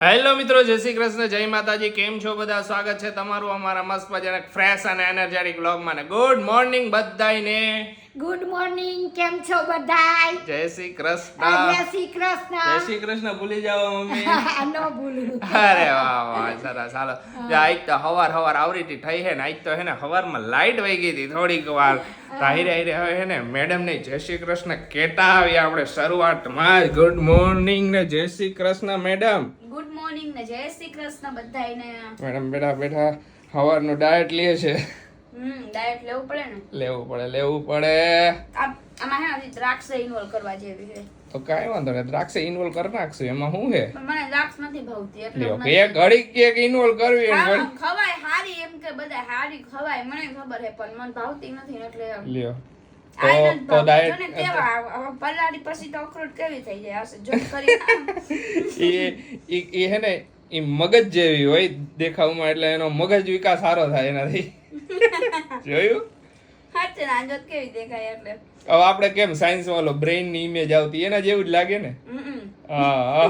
Hello મિત્રો, જય શ્રી કૃષ્ણ, જય માતાજી. કેમ છો બધા? સ્વાગત છે તમારું અમારા મસ્ત મજાના ફ્રેશ અને એનર્જેટિક વ્લોગમાં. ને ગુડ મોર્નિંગ બધાયને. Good morning. કેમ છો બધાય? જય શ્રી કૃષ્ણ. જય શ્રી કૃષ્ણ. જય શ્રી કૃષ્ણ ભૂલી જાઓ મમ્મી. ન ભૂલું. અરે વાહ વાહ, સરસ. હાલો, આજ તો હવાર આવરીથી થઈ છે ને. આજ તો હે ને હવારમાં લાઈટ વહી ગઈ હતી થોડીક વાર. તાહિરે હવે હે ને મેડમ ને જય શ્રી કૃષ્ણ કેતા આવી આપણે શરૂઆતમાં. ગુડ મોર્નિંગ ને જય Shri Krishna madam. Good morning ને જય શ્રી કૃષ્ણ બધાયને. મેડમ બેઠા હવારનું ડાયટ લે છે. ડાયટ લેવું પડે ને. લેવું પડે. આમાં હે દ્રાક્ષ ઇન્વોલ્વ કરવા જેવી છે. તો કાંઈ વાંધો નહીં, દ્રાક્ષ ઇન્વોલ્વ કરી નાખશું. એમાં શું છે? પણ મને દ્રાક્ષ નથી ભાવતી એટલે લ્યો કે એક ઘડી કેક ઇન્વોલ્વ કરવી એમ હા, ઘડી. ખવાય હારી એમ કે બધા હારી ખવાય મને ખબર છે પણ મને ભાવતી નથી ને એટલે લ્યો આ નથી તો ભાવતી. જો ને ડાયટ કેવા પલાળી પછી તો અખરોટ કેવી થઈ જાય હશે જો કરી એ હે ને એ મગજ જેવી હોય દેખાવમાં, એટલે એનો મગજ વિકાસ સારો થાય એનાથી. જોયું? હાચે ને આંજોત કેવી દેખાય એટલે હવે આપણે કેમ સાયન્સ વાળો બ્રેઇન ની ઇમેજ આવતી એના જેવું જ લાગે ને. હા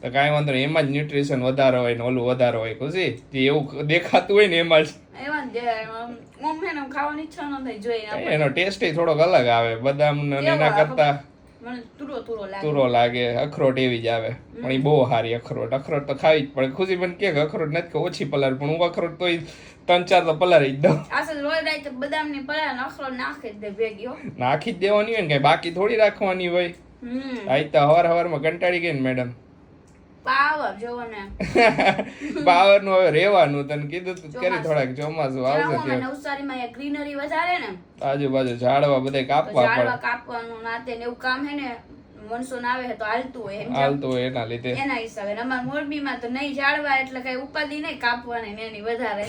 તો કાંઈ વાંધો નહીં, એમાં જ ન્યુટ્રિશન વધારે હોય ને ઓલું વધારે હોય. ખુશી જે એવું દેખાતું હોય ને એમાં જ એવા જ મમ્મીને ખાવાની ઈચ્છા ન થઈ જોઈને એનો ટેસ્ટ થોડોક અલગ આવે. બદામ ને એના કરતા મને તુરો લાગે. તુરો લાગે. અખરોટ એવી જ આવે પણ એ બહુ સારી. અખરોટ તો ખાવી જ પડે. ખુશી મને કે અખરોટ નથી કે ઓછી પલાર, પણ હું અખરોટ તો 3-4 તો પલારી જ દઉં. આસલ રોજ રાતે બદામની પલાળ ને અખરોટ નાખી જ દે ભેગી હો. નાખી જ દેવાની હોય ને, કઈ બાકી થોડી રાખવાની હોય. આજ તો હવારમાં કંટાળી ગઈ ને મેડમ. પાવર જોવો ને પાવર નું હવે રેવાનું. તને કીધું તું કરી થોડાક ચોમાસું આવશે ત્યાં ત્યાં નવસારીમાં ગ્રીનરી વધારે ને આજુબાજુ ઝાડવા બધા કાપવા ઝાડવા પડે. કાપવાનું નાતે ને એવું કામ હે ને મોનસૂન આવે છે તો હાલતું હોય એમ હાલતું હોય એના લીધે. એના હિસાબે અમારા મોરબીમાં તો નહીં ઝાડવા એટલે કઈ ઉપાધિ નહીં કાપવાની ને એની વધારે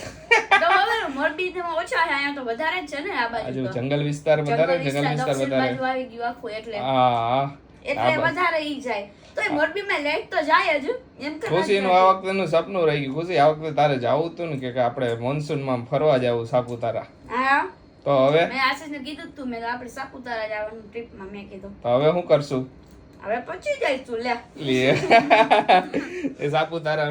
તો હવે મોરબી તો ઓછા છે, અહીંયા તો વધારે જ છે ને આ બાજુ તો. જંગલ વિસ્તાર વધારે. જંગલ વિસ્તાર દક્ષિણ વધારે. બાજુ આવી ગયું આખું એટલે હા એટલે વધારે ઈ જાય તો એ મોરબીમાં લાઈટ તો જાય જ એમ કે ખુશી નું આ વખતે સપનું રહી ગયું. ખુશી આ વખતે તારે જવું હતું ને કે આપણે મોનસૂન માં ફરવા જવું સાપુતારા. હા તો હવે મેં આશીષને કીધું તું મેં આપણે સાપુતારા જવાનું ટ્રીપમાં મેં કીધું તો હવે શું કરશું? હવે પહોંચી જઈશું લે એ સાપુતારા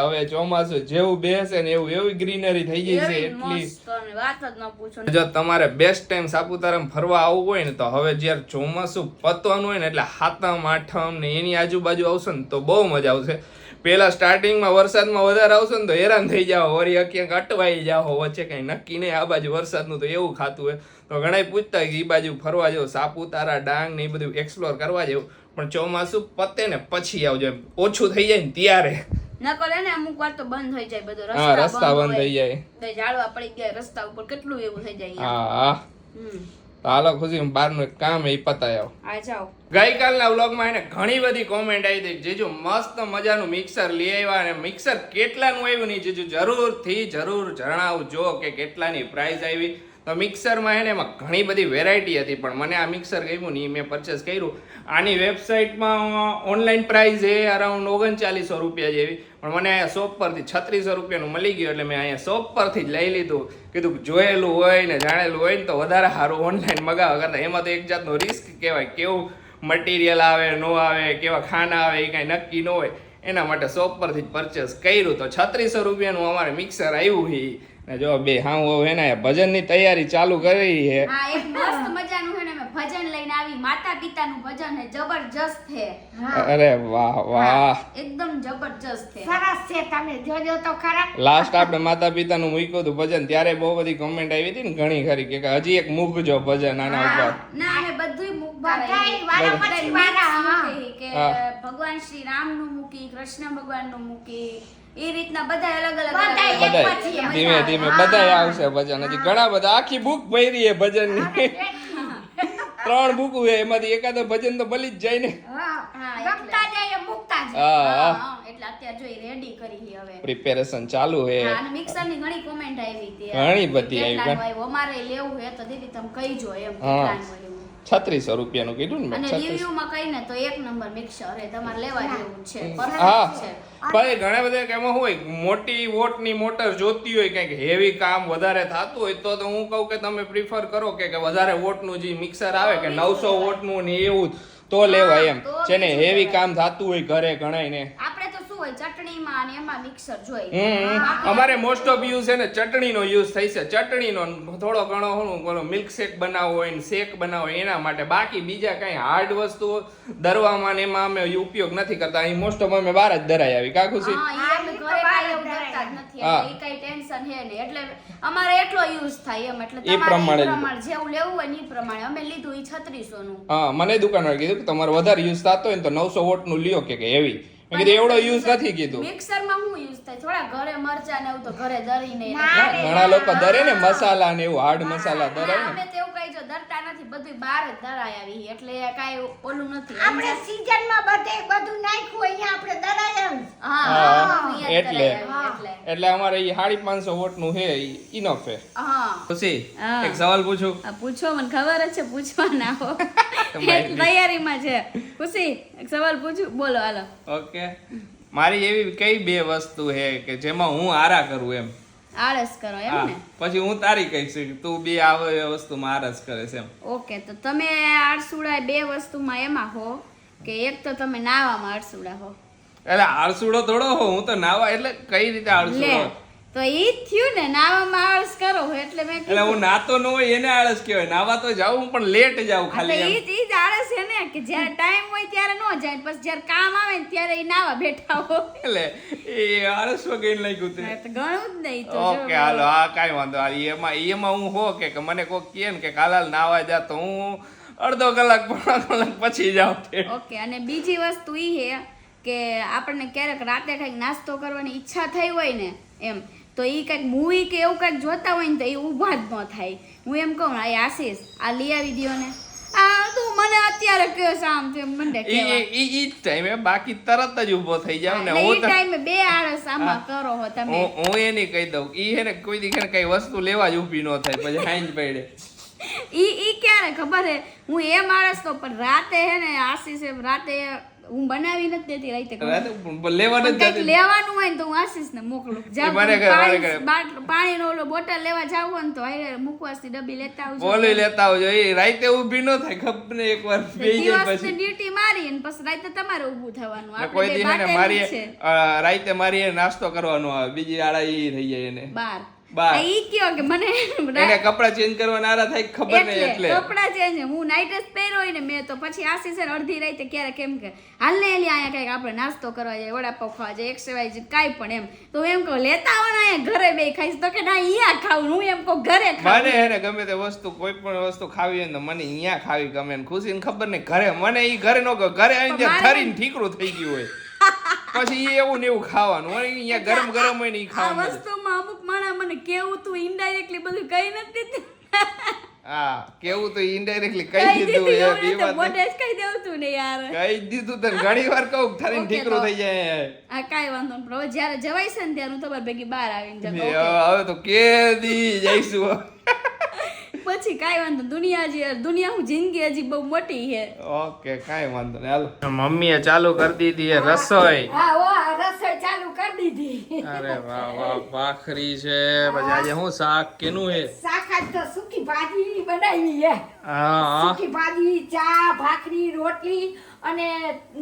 હવે ચોમાસું જેવું બેસે ને એવી ગ્રીનરી થઈ ગઈ છે એટલી. મસ્ત અને વાત જ ન પૂછો. જો તમારે બેસ્ટ ટાઈમ સાપુતારામાં ફરવા આવવું હોય ને તો હવે જ્યારે ચોમાસું પતવાનું હોય ને એટલે 7મ 8મ ને એની આજુબાજુ આવશે ને તો બહુ મજા આવશે. પેલા સ્ટાર્ટિંગમાં વરસાદમાં વધારે આવશે ને તો હેરાન થઈ જાવ, વળી ક્યાંક અટવાઈ જાવ વચ્ચે કઈ નક્કી નહીં. આ બાજુ વરસાદનું તો એવું ખાતું હોય તો ઘણા પૂછતા હોય કે એ બાજુ ફરવા જેવું સાપુતારા ડાંગ ને એ બધું એક્સપ્લોર કરવા જેવું, પણ ચોમાસું પતે ને પછી આવજો, ઓછું થઈ જાય ને ત્યારે. ન કરે ને અમુક વાર તો બંધ થઈ જાય બધો હા, રસ્તા બંધ થઈ જાય. તો ઝાડવા પડી ગયા રસ્તા ઉપર કેટલું એવું થઈ જાય. હા તો હાલો ખુશી, બહારનું એક કામ એ પતાય આવ. આ જાઓ. ગઈકાલના વ્લોગમાં એને ઘણી બધી કોમેન્ટ આવી હતી, જીજુ મસ્ત મજાનું મિક્સર લઈ આવ્યા, અને મિક્સર કેટલાનું આવ્યું નહીં જીજુ જરૂર જણાવજો કે કેટલાની પ્રાઇસ આવી. તો મિક્સરમાં એને એમાં ઘણી બધી વેરાયટી હતી, પણ મને આ મિક્સર ગમ્યું નહીં, મેં પરચેસ કર્યું. આની વેબસાઇટમાં ઓનલાઈન પ્રાઇસ છે અરાઉન્ડ 3900 રૂપિયા જેવી, પણ મને અહીંયા શોપ પરથી 3600 રૂપિયાનું મળી ગયું, એટલે મેં અહીંયા શોપ પરથી જ લઈ લીધું. કીધું જોયેલું હોય ને જાણેલું હોય ને તો વધારે સારું ઓનલાઈન મગાવવા કરતા. એમાં તો એક જાતનો રિસ્ક કહેવાય, કેવું મટીરિયલ આવે ન આવે, કેવા ખાના આવે એ કાંઈ નક્કી ન હોય. એના માટે શોપ પરથી જ પરચેસ કર્યું. તો 3600 રૂપિયાનું અમારે મિક્સર આવ્યું છે. ને જો બે હા એના ભજનની તૈયારી ચાલુ કરી છે. હા, એક મસ્ત મજાનું છે ને મેં ભજન લઈને આવી. માતા પિતાનું ભજન છે, જબરજસ્ત છે. અરે વાહ એકદમ જબરજસ્ત છે. સરસ છે, તમે જોજો તો ખરા. લાસ્ટ આપણે માતા પિતાનું મૂક્યું હતું ભજન, ત્યારે બહુ બધી કોમેન્ટ આવી હતી ને ઘણી ખરી કે હજી એક મૂકજો ભજન આના ઉપર. ના અમે બધુંય બધાય વારા પછી વારા, હા. કે ભગવાન શ્રી રામનું મૂકી, કૃષ્ણ ભગવાનનું મૂકી, એ રીતના બધા અલગ અલગ બધાય એક બધાય પછી એક. ધીમે ધીમે બધાય આવશે ભજન. હજી ઘણા બધા આખી બુક ભરી છે ભજનની. 3 બુક છે, એમાંથી એકાદો ભજન તો મળી જ જાય ને. હા, ગમતા જાય એમ મૂકતા જ. હા એટલે અત્યારે જોઈ રેડી કરી છે હવે. પ્રિપેરેશન ચાલુ છે. હા, અને મિક્સરની ઘણી કોમેન્ટ આવી હતી. ઘણી બધી આવી. કેટલાનું આવ્યું? અમારે લેવું છે તો દીદી તમે કહીજો એમ હા. કેટલાનું આવ્યું. 3600 રૂપિયાનું કીધું ને અને મેં. રિવ્યુમાં કહીને તો એક નંબર મિક્સર છે, તમારે લેવા જેવું છે. હા પરફેક્ટ છે. પણ ઘણા બધા એમાં હોય મોટી વોટની મોટર જોતી હોય, કંઈક હેવી કામ વધારે થતું હોય તો હું કહું કે તમે પ્રિફર કરો કે વધારે વોટનું જે મિક્સર આવે કે 900 વોટનું ને એવું તો લેવાય એમ, જેને હેવી કામ થતું હોય ઘરે ઘણાય ને. આપણે તો શું હોય ચટણીમાં અને એમાં મિક્સર જોઈએ. અમારે મોસ્ટ ઓફ યુઝ છે ને ચટણીનો યુઝ થઈ છે. ચટણીનો થોડો ઘણો હું મિલ્ક શેક બનાવવો હોય ને શેક બનાવવો હોય એના માટે. બાકી બીજા કઈ હાર્ડ વસ્તુઓ દરવામાં ને એમાં અમે ઉપયોગ નથી કરતા. અહીં મોસ્ટ ઓફ અમે બહાર જ દરાઈ આવી કા ખુશી? હા, ઈ અમે ઘરે કાંઈ એવું કરતા જ નથી. હા. એટલે ઈ કાંઈ ટેન્શન હે નહીં. એટલે અમારે એટલો યુઝ થાય એમ. એટલે ઈ તમારે પ્રમાણે ઈ જ. પ્રમાણે જેવું લેવું હોય ને ઈ પ્રમાણે અમે લીધું ઈ 3600 નું. હા, મને દુકાનવાળા કીધું કે તમારે વધારે યુઝ થતો હોય ને તો 900 વોટ નું લ્યો કે એવી. મેં કીધું એવડો યુઝ નથી કીધું. મિક્સરમાં શું યુઝ થાય? થોડા ઘરે મરચા ને એવું તો ઘરે દરીને ના રે. ઘણા લોકો દરે ને મસાલા ને એવું હાર્ડ મસાલા દરે ને. અમે તો એવું કઈ જો દરતા નથી, બધું બહાર જ દરાઈ આવી એટલે કાંઈ ઓલું નથી. આપણે સીઝનમાં બધું નાખ્યું હોય અહીંયા આપણે દરાયા. હા, એટલે એટલે એટલે અમારે ઈ 550 વોટ નું હે ઇનફ હે. હા. ખુશી હા. એક સવાલ પૂછું? આ પૂછો, મને ખબર જ છે પૂછવાના હો. તમારી તૈયારીમાં છે. ખુશી એક સવાલ પૂછું, બોલો હાલો. ઓકે, મારી એવી કઈ બે વસ્તુ હે કે જેમાં હું આરા કરું એમ? આળસ કરો એમ હા, ને? પછી હું તારી કહીશ કે તું બે આવે એ વસ્તુમાં આળસ કરે છે એમ. ઓકે, તો તમે આળસુડા બે વસ્તુમાં એમાં હો કે એક તો તમે નાવામાં આળસુડા હો? એટલે આળસુડો થોડો હો, હું તો નાવા એટલે કઈ રીતે લે, આળસુડો? તો ઈ જ થયું ને, નાવામાં આળસ કરો એટલે મેં એટલે હું નાતો ન હોય એને આળસ કહેવાય. નાવા તો જાઉં પણ લેટ જાઉં ખાલી એમ. ઈ જ આળસ છે ને કે જ્યારે ટાઈમ હોય ત્યારે નો જાય, પછી જ્યારે કામ આવે ને ત્યારે ઈ નાવા બેઠા હો. એટલે એ આળસ વગર લાગ્યું તે. હા, તો ઘણું જ નહીં તો જો. ઓકે હાલો, હા કાંઈ વાંધો. એમાં હું હો કે મને કોક કહે ને કે કાલાલ નાવા જા તો હું અડધો કલાક પોણો કલાક પછી જાઉં. ઓકે, અને બીજી વસ્તુ ઈ હે કે આપણને ક્યારેક રાતે કંઈક નાસ્તો કરવાની ઈચ્છા થઈ હોય ને એમ, તો ઈ કંઈક મૂવી કે એવું કંઈક જોતા હોય ને તો એ ઊભા જ ન થાય. હું એમ કહું આ આશીષ આ લઈ આવી દ્યો ને, આ તું મને અત્યારે કયો સામ તેમ મંડે કહેવા. ઈ ટાઈમે બાકી તરત જ ઊભો થઈ જાવ ને. એટલે હું ઈ ટાઈમે બે આળસ આમાં કરો હો તમે. હું એની કહી દઉં ઈ હે ને કોઈ દી કઈ વસ્તુ લેવા જ ઊભી ન થાય પછી હાંજ પડે. ઈ ક્યારે ખબર હે, હું એ માણસ તો પણ રાતે હે ને આશીષ એમ રાતે હું બનાવી નથી દેતી રાતે. લેવા પણ નથી કંઈક જતી. લેવાનું હોય ને તો હું આશીષને મોકલું. જાવ મારે ઘરે, મારે ઘરે. પાણીનો ઓલો બોટલ લેવા જાવ હોય ને તો હારે મુખવાસની ડબ્બી લેતા આવજો. બોલી લેતા આવજો. એ રાતે ઊભી ન થાય ખબર ને એકવાર બેહી જાય દિવસની પછી. ડ્યુટી મારી અને પછી રાતે તમારે ઊભું થવાનું. ને આપણે કોઈ બે દી હે ને બાટેલું મારી જ છે. રાતે મારી નાસ્તો કરવાનો આવે, બીજી આડા ઈ થઈ જાય એને. બાર બાર. ઈ કયો કે મને એને કપડા ચેન્જ કરવાના આરા થાય ખબર નહીં એટલે. કપડા ચેન્જ હું નાઈટ ડ્રેસ પહેર્યો હોય ને મેં તો પછી આશીષ છે ને અડધી રાતે ક્યારે કેમ કે હાલ ને એલી અહીંયા કઈક આપણે નાસ્તો કરવા જાય, વડાપાવ ખાવા જાય, XY કાંઈ પણ એમ, તો હું એમ કહું લેતા આવો ને અહીંયા ઘરે બે ખાઈશ, તો કે ના અહીંયા ખાવું. હું એમ કહું ઘરે ખાવું. મને હે ને ગમે તે વસ્તુ કોઈ પણ વસ્તુ ખાવી હોય ને મને અહીંયા ખાવી ગમે ને ખુશીને ખબર નહીં ઘરે મને ઈ ઘરે નો ઘરે આવીને ત્યાં થરીને ઠીકરું થઈ ગયું હોય પછી ઈ એવું ને એવું ખાવાનું. મને અહીંયા ગરમ ગરમ હોય ને ઈ આ ખાવાનું. વસ્તુમાં અમુક માણસ મને કેવું તું ઇનડાયરેક્ટલી બધું કહી નથી દીધું. હા કેવું તો ઇનડાયરેક્ટલી કહી દીધું એ એવું બી તો વાત મોઢે જ કહી દેવું તું ને યાર. કહી દીધું તને ઘણી વાર કહું થરીને Okay, ઠીકરું તો. થઈ જાય. આ કાંઈ વાંધો નહીં. પણ હવે જ્યારે જવાય છે ને ત્યારે હું તમારી ભેગી બહાર આવીને જાઉં. હવે તો કે દી જઈશું. પછી કાંઈ વાંધો નહીં. દુનિયા હું જિંદગી હજી બહુ મોટી છે. ઓકે કાંઈ વાંધો નહીં હાલો. મમ્મીએ ચાલુ કરી દીધી છે રસોઈ. હા ઓ રસોઈ ચાલુ કરી દીધી. અરે વાહ વાહ, ભાખરી છે પછી આજે શું શાક કેનું છે? શાક આજ તો સૂકી ભાજી બનાવી હે. હા સૂકી ભાજી, ચા, ભાખરી, રોટલી અને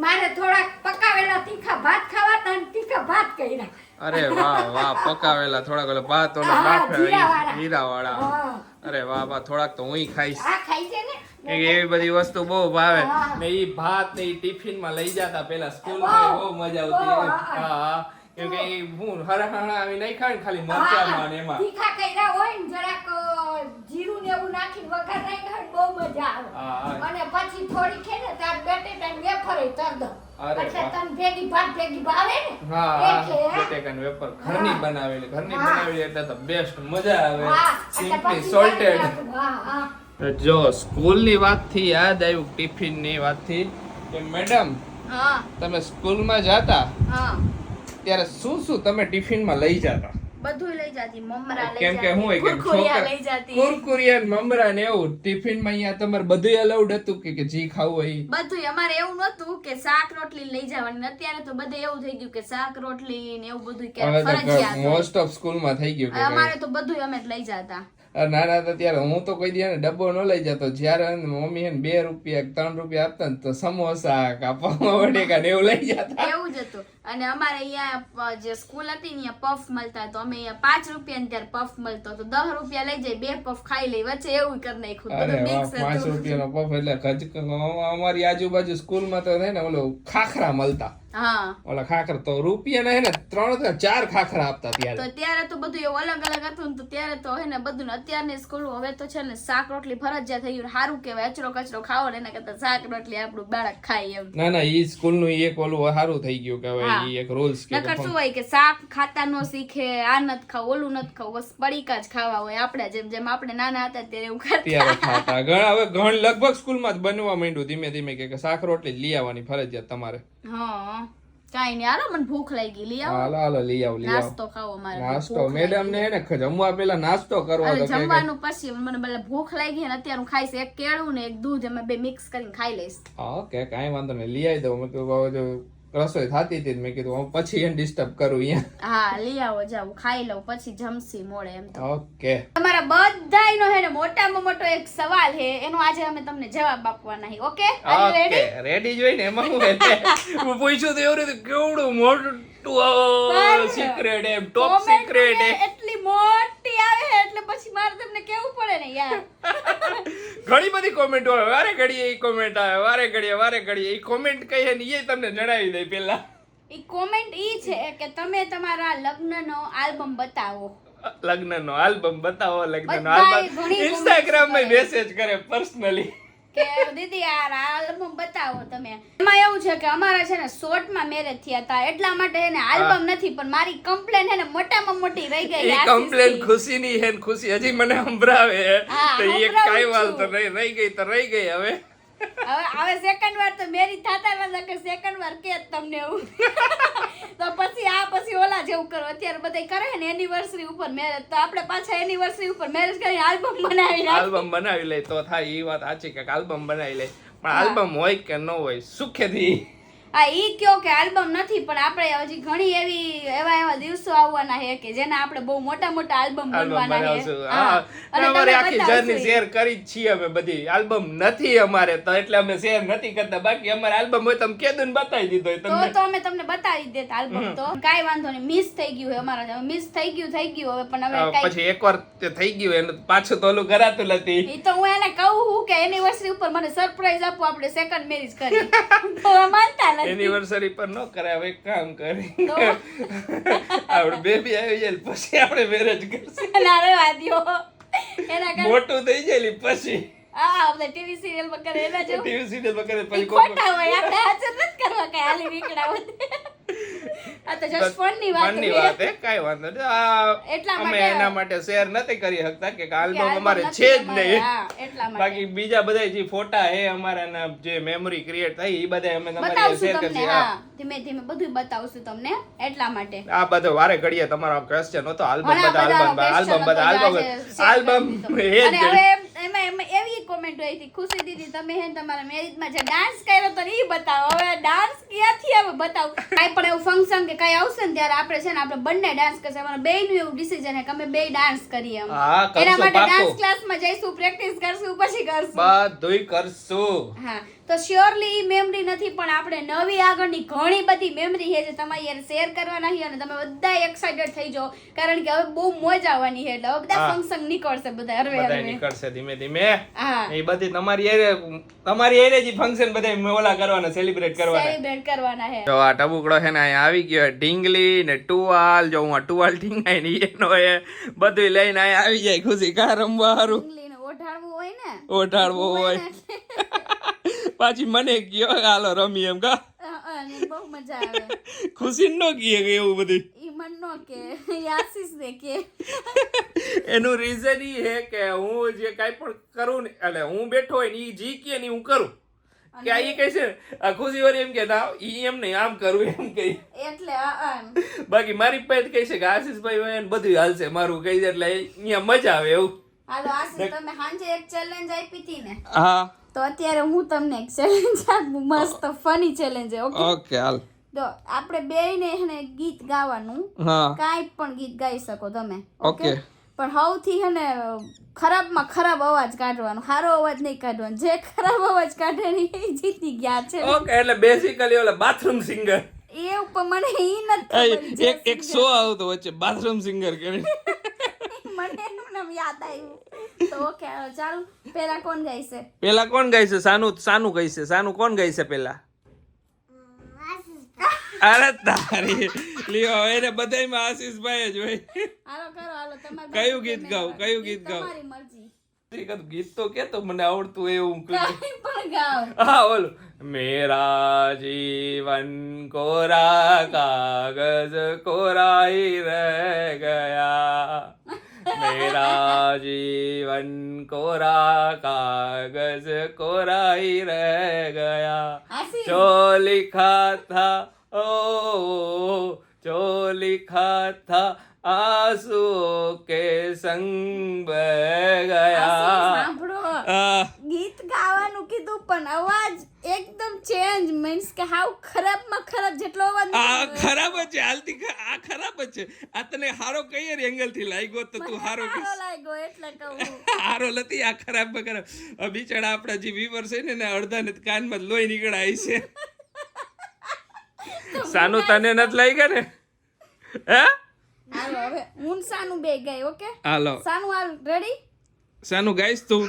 મારે થોડાક પકાવેલા તીખા ભાત ખાવાના અને તીખા ભાત કર્યા. અરે વાહ વાહ, પકાવેલા થોડાક ઓલા ભાત ઓલા હા, બાફે જીરાવાળા. જીરાવાળા. હા. અરે વાહ વાહ, થોડાક તો હુંય ખાઈશ. આ ખાઈ છે ને? કેમ કે એવી બધી વસ્તુ બહુ ભાવે હા. ને ઈ ભાત ને ઈ ટિફિન માં લઈ જતા પેલા સ્કૂલ બહુ. માં બહુ મજા આવતી. બહુ, હા હા. હા, કેમ કે ઈ હું હરહણા આવી નહીં ખાય ને ખાલી મરચામાં ને એમાં. તીખા કર્યા હોય ને જરાક જીરું ને એવું નાખીને વઘાર નાખ્યા હોય ને બહુ મજા હા, આવે. હા. અને પછી થોડી ખે ને તાર બટેટા ને વેફર તર દો. અરે એટલે વાહ. તને ભેગી ભાત ભેગી ભાવે ને? હા હા, એટલે બટેકાનું વેફર ઘરની બનાવેલી. ઘરની હા. બનાવેલી એટલે તો બેસ્ટ મજા આવે. હા, એટલે સિમ્પલી પછી સોલ્ટેડ. હા હા. જો સ્કૂલની વાતથી યાદ આવ્યું, ટિફિનની વાતથી કે મેડમ હા તમે સ્કૂલમાં જાતા હા ત્યારે શું શું તમે ટિફિનમાં લઈ જતા? બધું લઈ જાતી. મમરા લઈ કેમ કે હું હોય જાતી, કે કુરકુરિયા લઈ જાતી. કુરકુરિયા ને મમરા ને એવું ટિફિનમાં અહીંયા તમારે બધું અલાઉડ હતું કે જી ખાવું હોય ઈ? બધું અમારે એવું નતું કે શાક રોટલી લઈ જવાની. અત્યારે તો બધે એવું થઈ ગયું કે શાક રોટલી ને એવું બધું કે હવે ફરજિયાત તો હોય. મોસ્ટ ઓફ સ્કૂલમાં થઈ ગયું કે અમારે તો બધું અમે જ લઈ જતા. નાના હતા ત્યારે હું તો કોઈ દી ને ડબ્બો ન લઈ જતો. જ્યારે મમ્મી એને 2 રૂપિયા 3 રૂપિયા આપતા ને તો સમોસા કા પૌવા બટેકા ને એવું લઈ જતા. એવું જ હતું. અને અમારે અહીંયા જે સ્કૂલ હતી ને પફ મળતા, તો અમે અહીંયા 5 રૂપિયા ત્યારે પફ મળતો તો 10 રૂપિયા લઈ જાય, 2 પફ ખાઈ લઈ, વચ્ચે એવું કરી નાખ્યું. અરે બધું વાહ, mix 5 હતું. રૂપિયાનો પફ એટલે અમારી આજુબાજુ સ્કૂલમાં તો છે ને ઓલો ખાખરા મળતા. હા, ઓલા ખાખરા તો રૂપિયા ને 3 4 ખાખરા આપતા તો ત્યારે. ત્યારે તો બધું એવું અલગ અલગ હતું ને, તો ત્યારે તો હે ને બધું ને અત્યારની સ્કૂલ હવે તો છે ને શાક રોટલી ફરજિયાત થઈ ગયું. સારું કહેવાય, અચરો કચરો ખાવો ને એના કરતા શાક રોટલી આપણું બાળક ખાય એમ. ના ના, ઈ સ્કૂલ નું એક ઓલું સારું થઈ ગયું કે હવે હા. ઈ એક રૂલ્સ કે નકર શું હોય કે શાક ખાતા નો શીખે, આ નથી ખાવું, ઓલું નથી ખાવું, બસ પડીકા જ ખાવા હોય. આપણે જેમ આપણે નાના હતા ત્યારે એવું ખાતા. ત્યારે ખાતા. ઘણા હવે લગભગ સ્કૂલમાં જ બનવા માંડ્યું ધીમે ધીમે કે શાક રોટલી જ લઈ આવવાની ફરજિયાત તમારે. હા, કાઈ નહીં, હાલો મને ભૂખ લાગી, લઈ આવો. હાલો હાલો લઈ આવો નાસ્તો ખાવો મારે. નાસ્તો મેડમ ને હે ને જમવા પેલા નાસ્તો કરવા અરે તો કે જમવાનું પછી મને ભલે ભૂખ લાગી ને અત્યારે હું ખાઈશ એક કેળું ને એક દૂધ, અમે બે મિક્સ કરીને ખાઈ લઈશ. ઓકે કાંઈ વાંધો નહીં, લઈ આવી દઉં. મેં કીધું જો રસોઈ થતી હતી મેં કીધું હું પછી એને ડિસ્ટર્બ કરું અહીંયા. હા, લઈ આવો, જાવ ખાઈ લઉં પછી જમસી મોડે એમ તો. ઓકે તમારા બધાયનો હે ને મોટામાં મોટો એક સવાલ છે, એનો આજે અમે તમને જવાબ આપવાના છે. ઓકે, ઓકે રેડી જોઈને એમાં હું હું પૂછ્યું તો એવું રીતે કેવડું મોટું સિક્રેટ એમ ટોપ સિક્રેટ એટલી મોટી આવે છે એટલે પછી મારે તમને કેવું પડે ને યાર. ઘણી બધી કોમેન્ટ આવે, વારે ઘડીએ ઈ કોમેન્ટ આવે, વારે ઘડીએ ઈ કોમેન્ટ કઈ હે ને ઈ તમને જણાવી દઈ પેલા. ઈ કોમેન્ટ ઈ છે કે તમે તમારા લગ્નનો આલ્બમ બતાવો. લગ્નનો આલ્બમ બતાવો, લગ્નનો બધાય આલ્બમ ઘણી ઇન્સ્ટાગ્રામ માં comments મેસેજ કરે પર્સનલી કે દીદી યાર આલ્બમ બતાવો તમે. એમાં એવું છે કે અમારા છે ને શોર્ટમાં મેરેજ થયા હતા એટલા માટે એને આલ્બમ નથી, પણ મારી કમ્પ્લેન છે ને મોટામાં મોટી રહી ગઈ. ઈ કમ્પ્લેન ખુશીની હે ને ખુશી હજી મને સંભળાવે હા, તો ઈ સંભળાવું કાઈ વાલ તો છું. રહી ગઈ તો રહી ગઈ. હવે સેકન્ડ વાર તો મેરી થતા નથી કે સેકન્ડ વાર કે તમને એવું તો પછી ઓલા જેવું કરો. અત્યારે બધા કરે ને એનિવર્સરી ઉપર મેરેજ, તો આપણે પાછા એનિવર્સરી ઉપર મેરેજ કરીને આલ્બમ બનાવી આલ્બમ બનાવી લે તો થાય. ઈ વાત સાચી કે આલ્બમ બનાવી લે, પણ આલ્બમ હોય કે ન હોય સુખેથી. હા, ઈ કયો કે આલ્બમ નથી, પણ આપણે હજી ઘણી એવા દિવસો આવવાના છે કે જેના આપણે બહુ મોટા આલ્બમ બનવાના છે. બનાવશું. હા, હા, અને અમારી તમે આખી બતાવશો જર્ની ઈ. શેર કરી જ છીએ અમે બધી. આલ્બમ નથી અમારે તો એટલે અમે શેર નથી કરતા. બાકી અમારે આલ્બમ હોય તમે કેદું ને બતાવી દીધો હોય તમને. તો અમે તમને બતાવી જ દેતા આલ્બમ. તો કાઈ વાંધો નહીં, મિસ થઈ ગયું છે અમારા, મિસ થઈ ગયું હવે, પણ હવે કાઈ પછી એકવાર તે થઈ ગયું એને પાછું તો ઓલું કરાતું નથી. ઈ તો હું એને કહું છું કે એનિવર્સરી ઉપર મને સરપ્રાઈઝ આપો, આપણે સેકન્ડ મેરેજ કરીએ. તો એ માનતા નથી. એનિવર્સરી પર ન કરે. હવે એક કામ કરી તો? આપણે બેબી આવી જાય પછી આપણે મેરેજ કરશું. ના રહેવા દ્યો. એના કરતા મોટું થઈ જાય પછી આપણે ટીવી સિરિયલ માં કરે એના જેવું. ટીવી સિરિયલ માં કરે ઈ પછી ખોટા હોય, આપણે હાજર નથી કરવા કઈ હાલી નીકળાવ. આ તો જસ્ટ ફન ની વાત મનની છે. વાત હે, કાંઈ વાંધો નહીં. આ એટલા અમે માટે- એના માટે શેર નથી કરી શકતા કે કે આલ્બમ આલ્બમ અમારે નથી છે જ તમારે. નહીં. હા, એટલા માટે. બાકી બીજા બધા જે ફોટા હે અમારા જે મેમરી ક્રિએટ થઈ એ બધા અમે તમારી બતાવશું શેર તમને. કરશું. હા, ધીમે ધીમે બધું બતાવશું તમને એટલા માટે. આ બધો વારે ઘડીએ તમારો ક્વેશ્ચન હતો આલ્બમ ઘણા બધા બધા આલ્બમ question આલ્બમ હતો, બધા આજે share આલ્બમ કરી હે દીધો. અને હવે એમાં એવી કોમેન્ટ આવી હતી, ખુશી દીદી તમે હે ને તમારા મેરેજમાં જે ડાન્સ કર્યો તો ને ઈ બતાવો. હવે ડાન્સ ક્યાંથી આવે બતાવો. કાઈ પણ એવું ફંક્શન કે કાઈ આવશે ને ત્યારે આપણે છે ને આપણે બંને ડાન્સ કરશે. અમારા બેયનું એવું ડિસિઝન છે કે અમે બેય ડાન્સ કરીએ એમ. હા, કરશું, એના માટે પાક્કું. ડાન્સ ક્લાસમાં જઈશું, પ્રેક્ટિસ કરશું, પછી કરશું. બધુંય કરશું. હા, તો શ્યોરલી ઈ મેમરી નથી, પણ આપણે નવી આગળની ઘણી બધી મેમરી છે જે તમારી યાર શેર કરવાના છે. અને તમે બધા એક્સાઇટેડ થઈ જાઓ, કારણ કે હવે બહુ મોજ આવવાની છે. એટલે હવે બધા હા. ફંક્શન નીકળશે બધા હરવે બધાય હરવે. નીકળશે ધીમે ધીમે. હા, એ બધી તમારી એરે જ ફંક્શન બધા ઓલા કરવાના, સેલિબ્રેટ કરવાના. સેલિબ્રેટ કરવાના છે. જો આ ટબુકડો છે ને અહીંયા આવી ગયો ઢીંગલી ને ટુવાલ. જો હું આ ટુવાલ ઢીંગાઈ ને એનો એ બધું લઈને અહીંયા આવી જાય ખુશી કા રમવા હારું ડુંગળીને ઓઢાડવું હોય ને, ઓઢાડવો હોય. પાછી મને કયો હાલો રમી એમ કા અને બહુ મજા આવે. ખુશી નો કીએ કે એવું બધું. ઈ મન નો કે ઈ આશીષ દે કે. એનું રીઝન ઈ હે કે હું જે કાઈ પણ કરું ને એટલે હું બેઠો હોય ને ઈ જી કે ની હું કરું કે આ ઈ કહે છે ને, આ ખુશી વાળી એમ કે ના ઈ એમ નહીં આમ કરું એમ કહી. એટલે બાકી મારી પાસે કહે છે કે આશીષભાઈ હોય ને બધું હાલશે મારું કહી દે એટલે અહીંયા મજા આવે એવું. હાલો આશીષ, તમે સાંજે એક ચેલેન્જ આપી હતી ને, હા તો અત્યારે હું તમને એક ચેલેન્જ આપું, મસ્ત ફની ચેલેન્જ. ઓકે હાલ. તો આપણે બેયને એને ગીત ગાવાનું, હા કાંઈ પણ ગીત ગાઈ શકો તમે. ઓકે. પણ સૌથી હે ને ખરાબમાં ખરાબ અવાજ કાઢવાનો, સારો અવાજ નહીં કાઢવાનો. જે ખરાબ અવાજ કાઢે ને એ જીતી ગયા છે. ઓકે, એટલે બેસિકલી ઓલા બાથરૂમ સિંગર એ ઉપર મને ઈ નથી એક શો આવતો વચ્ચે બાથરૂમ સિંગર કરીને મને એનું નામ યાદ આવ્યું. તો ઓકે ચાલો, પેલા કોણ ગાય છે? પેલા કોણ ગાય છે? સાનું ગાય છે. સાનું કોણ ગાય છે પેલા? અરે તારી લ્યો, એને બધાયમાં આશીષભાઈ જ હોય. હાલો કરો, હાલો તમારે કયું ગીત ગાવ? કયું ગીત ગાવ? તમારી મરજી. ગીત તો કે તો મને આવડતું હોય એવું. કઈ પણ ગાવ. હા, ઓલું મેરા જીવન કોરા કાગજ કોરાઈ રહ ગયા, मेरा जीवन कोरा कागज कोराई रह गया, जो लिखा था ओ जो लिखा था आंसुओं के संग बह ગયા. ગીત ગાવાનું કીધું પણ અવાજ એકદમ ચેન્જ, મીન્સ કે હાવ ખરાબમાં ખરાબ જેટલો અવાજ આ ખરાબ જ છે હાલતી, આ ખરાબ જ છે. આ તને હારો કઈ એંગલ થી લાગ્યો તો તું હારો લાગ્યો એટલે કહું. હારો નથી, આ ખરાબ ખરાબ. બિચારા આપણા જે વ્યુઅર છે ને અડધા ને કાનમાં લોહી નીકળાય છે. સાનું તને નથી લાગ્યા ને? હે હાલો હવે હું સાનું બે ગાય. ઓકે હાલો સાનું, હાલ રેડી? સાનું ગાઈસ તું?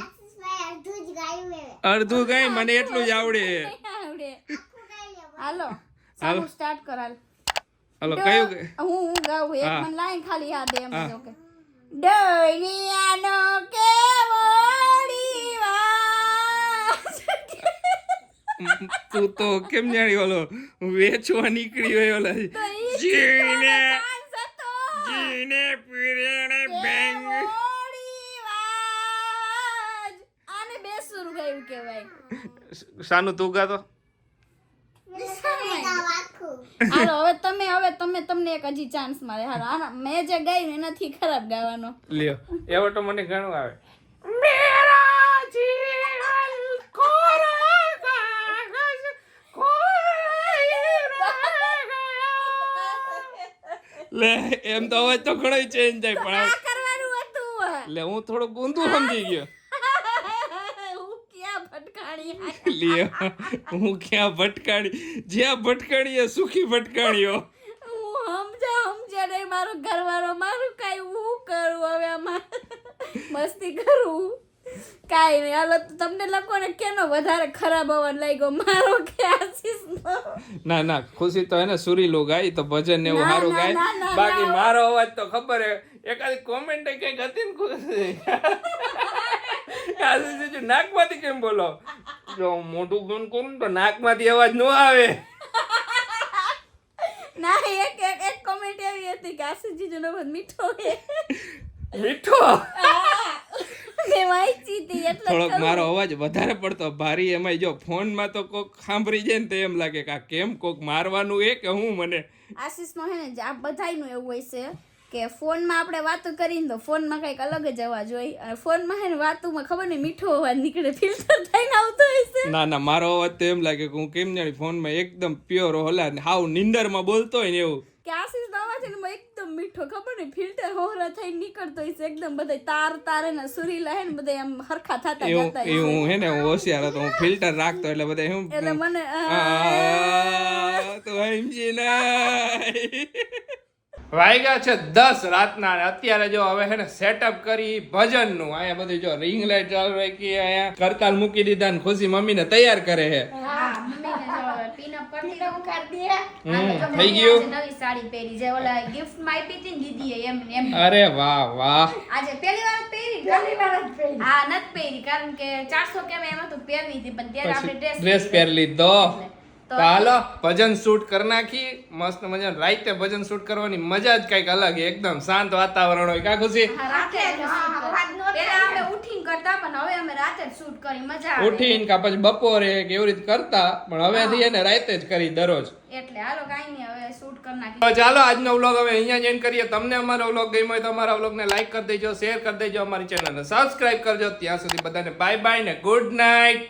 અડધું ગાય, મને એટલું જ આવડે. હાલો સાનું સ્ટાર્ટ કર. હાલો કયું? હું ગાઉં એક, મને લાઈન ખાલી યાદ એમ. ઓકે. દુનિયાનો કેવો રિવાજ. તું તો કેમ જાણી ઓલો વેચવા નીકળી હોય ઓલા જીને પીરેણે બેંગ. આને બે સુર ગાયું કહેવાય. સાનું તું ગાતો. હાલો હવે તમને એક હજી ચાન્સ મળે. હાલો આના મેં જે ગાયું એનાથી ખરાબ ગાવાનો. લ્યો, એવો તો મને ઘણું આવે. મેરા જીવન કોરા કાગજ કોરાઈ રહ ગયા. લે એમ તો અવાજ તો ઘણો ચેન્જ થાય પણ આ કરવાનું હતું. લે હું થોડું ઊંધું સમજી ગયો. હું ક્યાં ભટકાણી. લ્યો, હું ક્યાં ભટકાણી? જ્યાં ભટકાણી એ સુખી ભટકાણીઓ. હું સમજ્યા નહીં મારો ઘરવાળો. મારું કાઈ હું કરું હવે આમાં? મસ્તી કરું કાઈ નહીં. હાલો તમને લોકોને કેનો વધારે ખરાબ અવાજ લાગ્યો, મારો કે આશીષનો? ના ના, ખુશી તો એને સુરીલું ગાય તો ભજન ને એવું સારું ગાય. બાકી મારો અવાજ તો ખબર હે. એકાદી કોમેન્ટ કઈક હતી ને ખુશી નાકમાંથી કેમ બોલો? જો મોઢું બંધ કરું તો નાકમાંથી અવાજ ન આવે. ના એક કોમેન્ટ એવી હતી કે આશીષજીનો અવાજ મીઠો છે. મીઠો મેં વાંચી હતી એટલે થોડોક મારો અવાજ વધારે પડતો ભારી. એમાં જો ફોનમાં તો કોક સાંભળી જાય ને તો એમ લાગે કે આ કેમ કોક મારવાનું એ કે હું. મને આશીષનો હે ને આ બધાયનું એવું હોય છે કે ફોનમાં આપણે વાતો કરીને તો ફોનમાં કંઈક અલગ જ અવાજ હોય, અને ફોનમાં હે ને વાતોમાં ખબર નહીં મીઠો અવાજ નીકળે, ફિલ્ટર થઈને આવતો હોય છે. ના ના, મારો અવાજ તો એમ લાગે કે હું કેમ જાણી ફોનમાં એકદમ પ્યોર હોલા હાવ નિંદરમાં બોલતો હોય ને એવું. કે આશીષનો અવાજ એમાં એકદમ મીઠો, ખબર નહીં ફિલ્ટર હોરા થઈને નીકળતો હોય છે. એકદમ બધા તાર ને સુરીલા હે ને બધા આમ હરખા થતા જતા એ હું હે ને હું હોશિયાર હતો, હું ફિલ્ટર રાખતો એટલે બધા હું એટલે મને તો સમજી ના. વાગ્યા છે 10 રાતના અને અત્યારે જો હવે હે ને સેટઅપ કરી ભજનનું. અહીંયા બધી જો રિંગ લાઈટ ચાલુ રાખી, અહીંયા કરતાલ મૂકી દીધા ને ખુશી મમ્મીને તૈયાર કરે છે. થઈ ગયું. નવી સાડી પહેરી છે, ઓલા ગિફ્ટ માં આપી હતી ને દીદીએ એમ. અરે વાહ વાહ. આજે પહેલી વાર પહેરી. હા નથી પહેરી કારણ કે 400 કેમ એમાં તો પહેરવી હતી, પણ ત્યારે આપણે ડ્રેસ પહેરી લીધો. તો હાલો ભજન શૂટ કરી નાખી મસ્ત મજા. રાતે ભજન શૂટ કરવાની મજા જ કઈક અલગ, એકદમ શાંત વાતાવરણ હોય. કા ખુશી? ઉઠીને કા પછી બપોરે કે એવી રીતે કરતા, પણ હવેથી એને રાતે જ કરી દરરોજ. એટલે હાલો કાઈ નહીં, હવે શૂટ કરી નાખી. તો ચાલો આજનો વ્લોગ હવે અહીંયા જ એન્ડ કરીએ. તમને અમારો વ્લોગ ગમ્યો હોય તો અમારા વ્લોગને લાઈક કરી દેજો, શેર કરી દેજો, અમારી ચેનલને સબસ્ક્રાઇબ કરજો. ત્યાં સુધી બધાને બાય બાય ને ગુડ નાઇટ.